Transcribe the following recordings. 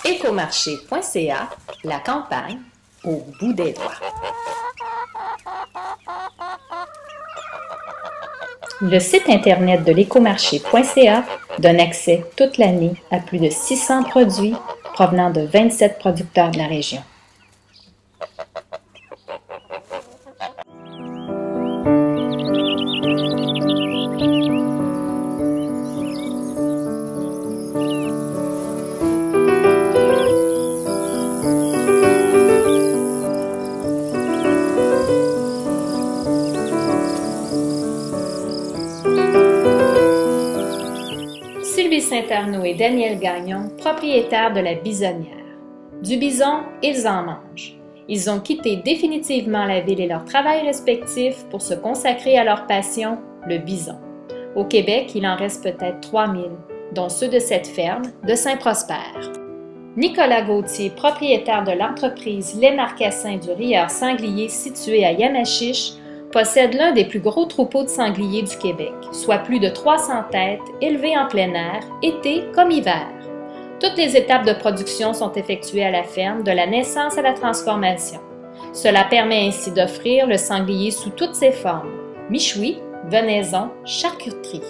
Ecomarché.ca, la campagne au bout des doigts. Le site internet de l'Ecomarché.ca donne accès toute l'année à plus de 600 produits provenant de 27 producteurs de la région. Sylvie Saint-Arnaud et Daniel Gagnon, propriétaires de la Bisonnière. Du bison, ils en mangent. Ils ont quitté définitivement la ville et leur travail respectif pour se consacrer à leur passion, le bison. Au Québec, il en reste peut-être 3000, dont ceux de cette ferme de Saint-Prosper. Nicolas Gauthier, propriétaire de l'entreprise Les Marcassins du Rieur Sanglier situé à Yamachiche, possède l'un des plus gros troupeaux de sangliers du Québec, soit plus de 300 têtes élevées en plein air, été comme hiver. Toutes les étapes de production sont effectuées à la ferme, de la naissance à la transformation. Cela permet ainsi d'offrir le sanglier sous toutes ses formes, michoui, venaison, charcuterie.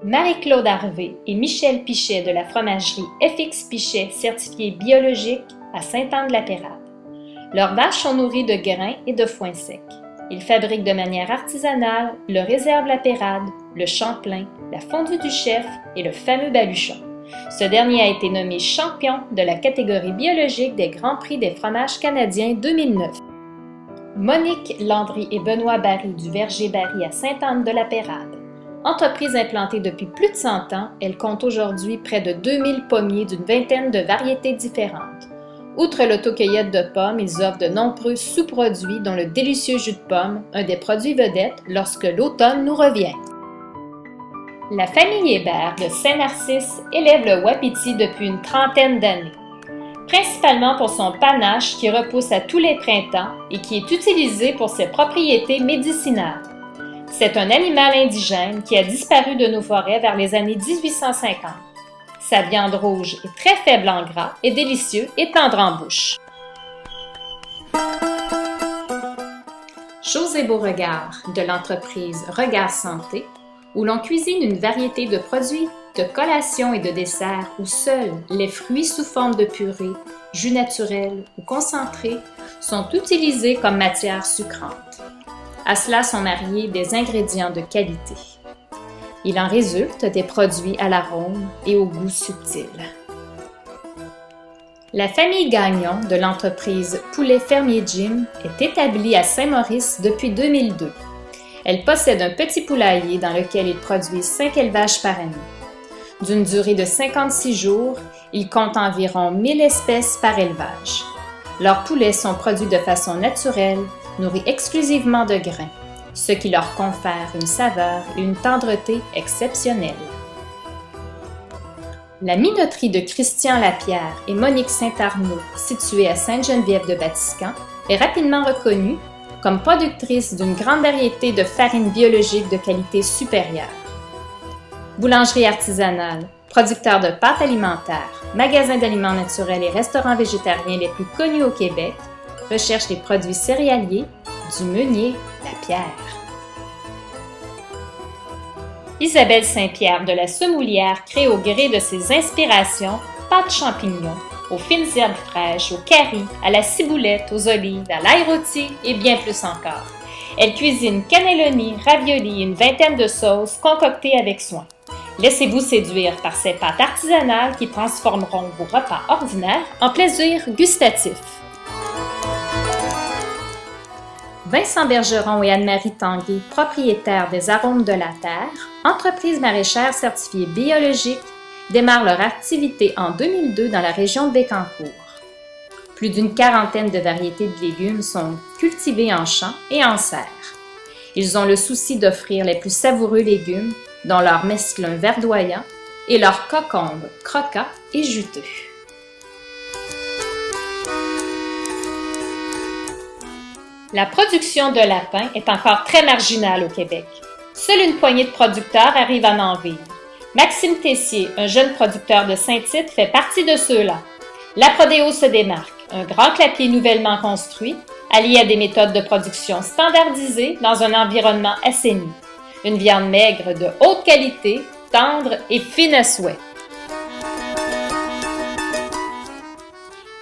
Marie-Claude Harvey et Michel Pichet de la fromagerie FX Pichet certifiée biologique à Sainte-Anne-de-la-Pérade. Leurs vaches sont nourries de grains et de foin sec. Ils fabriquent de manière artisanale le réserve la Pérade, le Champlain, la fondue du chef et le fameux baluchon. Ce dernier a été nommé champion de la catégorie biologique des Grands Prix des fromages canadiens 2009. Monique Landry et Benoît Barry du Verger Barry à Sainte-Anne-de-la-Pérade. Entreprise implantée depuis plus de 100 ans, elle compte aujourd'hui près de 2000 pommiers d'une vingtaine de variétés différentes. Outre l'autocueillette de pommes, ils offrent de nombreux sous-produits dont le délicieux jus de pomme, un des produits vedettes lorsque l'automne nous revient. La famille Hébert de Saint-Narcisse élève le wapiti depuis une trentaine d'années, principalement pour son panache qui repousse à tous les printemps et qui est utilisé pour ses propriétés médicinales. C'est un animal indigène qui a disparu de nos forêts vers les années 1850. Sa viande rouge est très faible en gras et délicieux et tendre en bouche. José Beauregard de l'entreprise Regard Santé, où l'on cuisine une variété de produits de collation et de dessert où seuls les fruits sous forme de purée, jus naturel ou concentré sont utilisés comme matière sucrante. À cela sont mariés des ingrédients de qualité. Il en résulte des produits à l'arôme et au goût subtil. La famille Gagnon de l'entreprise Poulet Fermier Jim est établie à Saint-Maurice depuis 2002. Elle possède un petit poulailler dans lequel ils produisent 5 élevages par année. D'une durée de 56 jours, ils comptent environ 1000 espèces par élevage. Leurs poulets sont produits de façon naturelle, nourris exclusivement de grains, ce qui leur confère une saveur et une tendreté exceptionnelles. La minoterie de Christian Lapierre et Monique Saint-Arnaud, située à Sainte-Geneviève-de-Batiscan, est rapidement reconnue comme productrice d'une grande variété de farines biologiques de qualité supérieure. Boulangerie artisanale, producteur de pâtes alimentaires, magasin d'aliments naturels et restaurants végétariens les plus connus au Québec, recherche les produits céréaliers du meunier Lapierre. Isabelle Saint-Pierre de la Semoulière crée au gré de ses inspirations pâtes champignons, aux fines herbes fraîches, au curry, à la ciboulette, aux olives, à l'ail rôti et bien plus encore. Elle cuisine cannelloni, ravioli et une vingtaine de sauces concoctées avec soin. Laissez-vous séduire par ces pâtes artisanales qui transformeront vos repas ordinaires en plaisir gustatif. Vincent Bergeron et Anne-Marie Tanguay, propriétaires des Arômes de la Terre, entreprise maraîchère certifiée biologique, démarrent leur activité en 2002 dans la région de Bécancour. Plus d'une quarantaine de variétés de légumes sont cultivées en champs et en serre. Ils ont le souci d'offrir les plus savoureux légumes, dont leur mesclun verdoyant et leurs cocombes croquants et juteux. La production de lapins est encore très marginale au Québec. Seule une poignée de producteurs arrive à en vivre. Maxime Tessier, un jeune producteur de Saint-Tite, fait partie de ceux-là. La Prodéo se démarque, un grand clapier nouvellement construit, allié à des méthodes de production standardisées dans un environnement assaini. Une viande maigre de haute qualité, tendre et fine à souhait.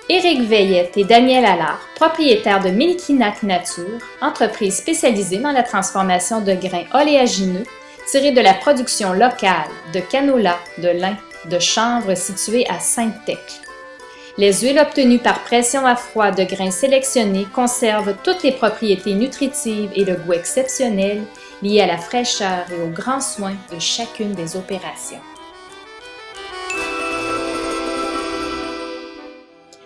Éric Veillette et Daniel Allard, propriétaires de Milkinac Nature, entreprise spécialisée dans la transformation de grains oléagineux tirés de la production locale de canola, de lin, de chanvre située à Sainte-Thècle. Les huiles obtenues par pression à froid de grains sélectionnés conservent toutes les propriétés nutritives et le goût exceptionnel liés à la fraîcheur et aux grands soins de chacune des opérations.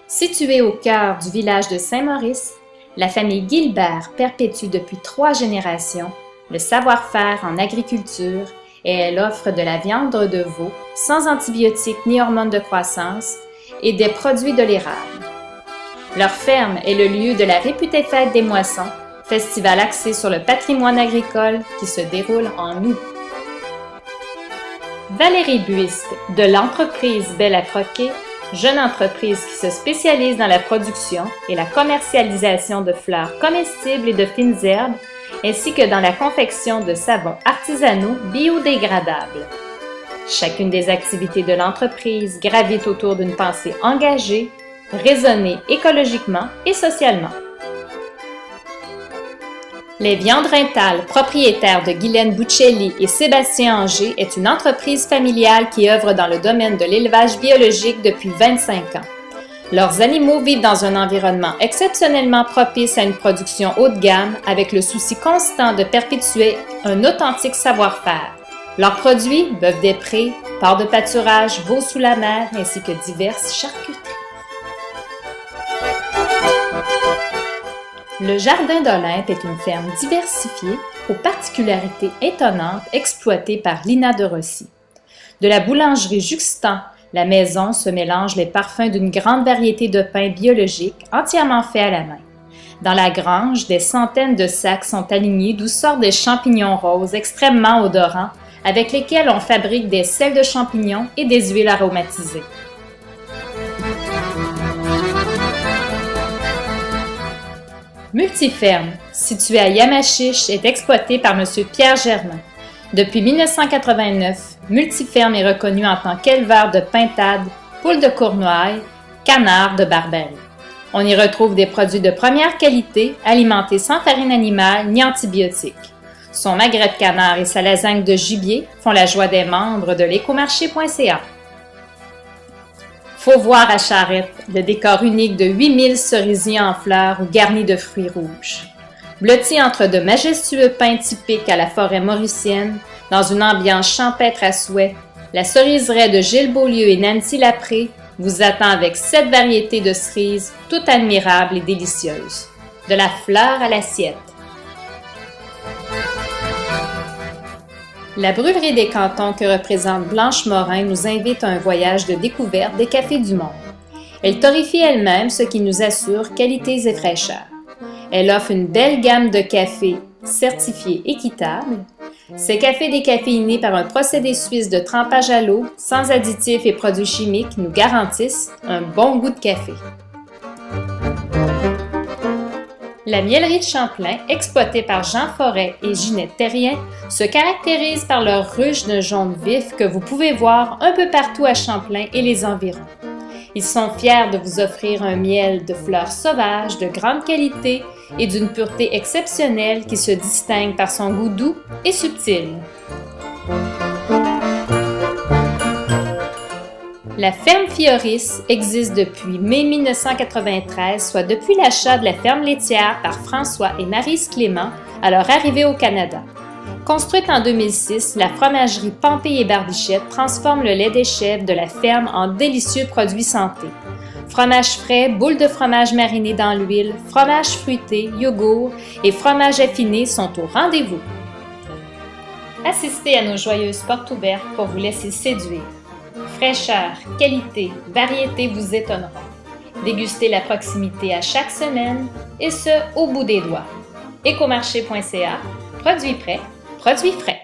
Située au cœur du village de Saint-Maurice, la famille Guilbert perpétue depuis 3 générations le savoir-faire en agriculture et elle offre de la viande de veau sans antibiotiques ni hormones de croissance et des produits de l'érable. Leur ferme est le lieu de la réputée Fête des Moissons, festival axé sur le patrimoine agricole qui se déroule en août. Valérie Buiste, de l'entreprise Belle à Croquer, jeune entreprise qui se spécialise dans la production et la commercialisation de fleurs comestibles et de fines herbes, ainsi que dans la confection de savons artisanaux biodégradables. Chacune des activités de l'entreprise gravite autour d'une pensée engagée, raisonnée écologiquement et socialement. Les Viandes Rintal, propriétaires de Guylaine Bouchelli et Sébastien Anger, est une entreprise familiale qui œuvre dans le domaine de l'élevage biologique depuis 25 ans. Leurs animaux vivent dans un environnement exceptionnellement propice à une production haut de gamme avec le souci constant de perpétuer un authentique savoir-faire. Leurs produits, bœuf des prés, porc de pâturage, veau sous la mer ainsi que diverses charcuteries. Le Jardin d'Olympe est une ferme diversifiée aux particularités étonnantes exploitée par Lina de Rossi. De la boulangerie Juxtan, la maison se mélange les parfums d'une grande variété de pains biologiques entièrement faits à la main. Dans la grange, des centaines de sacs sont alignés d'où sortent des champignons roses extrêmement odorants avec lesquels on fabrique des sels de champignons et des huiles aromatisées. Multiferme, située à Yamachiche, est exploitée par M. Pierre Germain. Depuis 1989, Multiferme est reconnu en tant qu'éleveur de pintades, poules de Cournoye, canards de Barbarie. On y retrouve des produits de première qualité, alimentés sans farine animale ni antibiotiques. Son magret de canard et sa lasagne de gibier font la joie des membres de l'écomarché.ca. Faut voir à Charette, le décor unique de 8000 cerisiers en fleurs ou garnis de fruits rouges. Blotti entre de majestueux pins typiques à la forêt mauricienne, dans une ambiance champêtre à souhait, la ceriseraie de Gilles Beaulieu et Nancy Lapré vous attend avec 7 variétés de cerises, toutes admirables et délicieuses. De la fleur à l'assiette. La brûlerie des Cantons que représente Blanche Morin nous invite à un voyage de découverte des cafés du monde. Elle torréfie elle-même, ce qui nous assure qualités et fraîcheur. Elle offre une belle gamme de cafés certifiés équitables. Ces cafés décaféinés par un procédé suisse de trempage à l'eau, sans additifs et produits chimiques, nous garantissent un bon goût de café. La mielerie de Champlain, exploitée par Jean Forêt et Ginette Terrien, se caractérise par leur ruche d'un jaune vif que vous pouvez voir un peu partout à Champlain et les environs. Ils sont fiers de vous offrir un miel de fleurs sauvages de grande qualité et d'une pureté exceptionnelle qui se distingue par son goût doux et subtil. La ferme Fioris existe depuis mai 1993, soit depuis l'achat de la ferme laitière par François et Maryse Clément à leur arrivée au Canada. Construite en 2006, la fromagerie Pampé et Barbichette transforme le lait des chèvres de la ferme en délicieux produits santé. Fromage frais, boules de fromage marinées dans l'huile, fromage fruité, yogourt et fromage affiné sont au rendez-vous. Assistez à nos joyeuses portes ouvertes pour vous laisser séduire. Fraîcheur, qualité, variété vous étonneront. Dégustez la proximité à chaque semaine et ce, au bout des doigts. Écomarché.ca, produits prêts, produits frais.